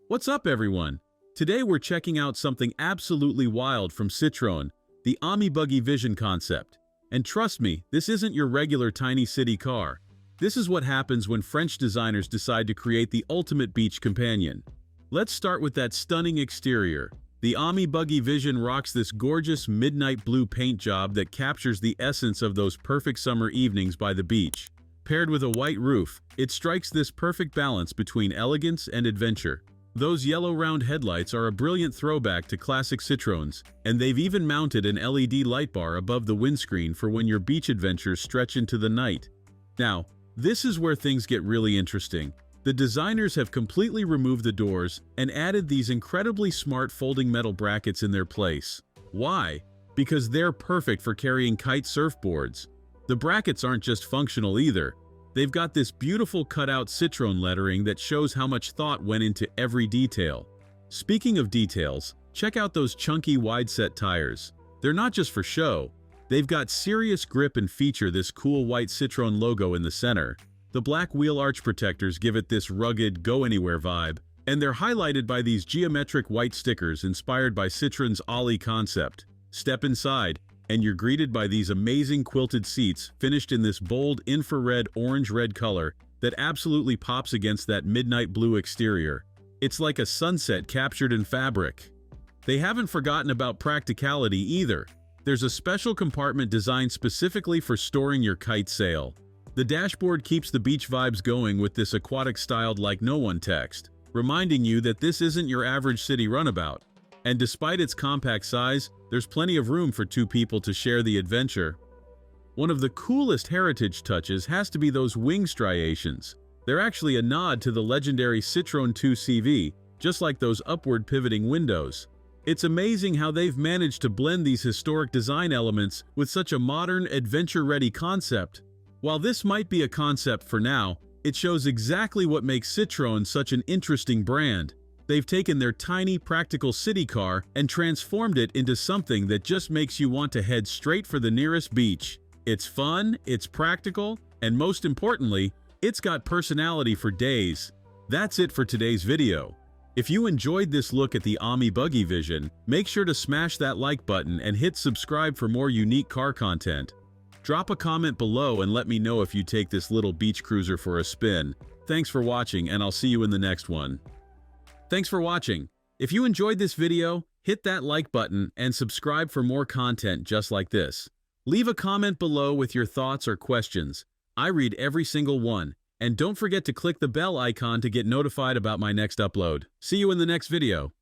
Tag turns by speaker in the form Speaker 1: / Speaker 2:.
Speaker 1: What's up, everyone? Today we're checking out something absolutely wild from Citroën, the Ami Buggy Vision concept. And trust me, this isn't your regular tiny city car. This is what happens when French designers decide to create the ultimate beach companion. Let's start with that stunning exterior. The Ami Buggy Vision rocks this gorgeous midnight blue paint job that captures the essence of those perfect summer evenings by the beach. Paired with a white roof, it strikes this perfect balance between elegance and adventure. Those yellow round headlights are a brilliant throwback to classic Citroens, and they've even mounted an LED light bar above the windscreen for when your beach adventures stretch into the night. Now, this is where things get really interesting. The designers have completely removed the doors and added these incredibly smart folding metal brackets in their place. Why? Because they're perfect for carrying kite surfboards. The brackets aren't just functional either. They've got this beautiful cutout Citroen lettering that shows how much thought went into every detail. Speaking of details, check out those chunky wide-set tires. They're not just for show. They've got serious grip and feature this cool white Citroen logo in the center. The black wheel arch protectors give it this rugged, go-anywhere vibe, and they're highlighted by these geometric white stickers inspired by Citroen's Ollie concept. Step inside, and you're greeted by these amazing quilted seats finished in this bold infrared orange-red color that absolutely pops against that midnight blue exterior. It's like a sunset captured in fabric. They haven't forgotten about practicality either. There's a special compartment designed specifically for storing your kite sail. The dashboard keeps the beach vibes going with this aquatic-styled like no one text, reminding you that this isn't your average city runabout. And despite its compact size, there's plenty of room for two people to share the adventure. One of the coolest heritage touches has to be those wing striations. They're actually a nod to the legendary Citroën 2CV, just like those upward pivoting windows. It's amazing how they've managed to blend these historic design elements with such a modern, adventure-ready concept. While this might be a concept for now, it shows exactly what makes Citroën such an interesting brand. They've taken their tiny, practical city car and transformed it into something that just makes you want to head straight for the nearest beach. It's fun, it's practical, and most importantly, it's got personality for days. That's it for today's video. If you enjoyed this look at the Ami Buggy Vision, make sure to smash that like button and hit subscribe for more unique car content. Drop a comment below and let me know if you take this little beach cruiser for a spin. Thanks for watching, and I'll see you in the next one. Thanks for watching. If you enjoyed this video, hit that like button and subscribe for more content just like this. Leave a comment below with your thoughts or questions. I read every single one. And don't forget to click the bell icon to get notified about my next upload. See you in the next video.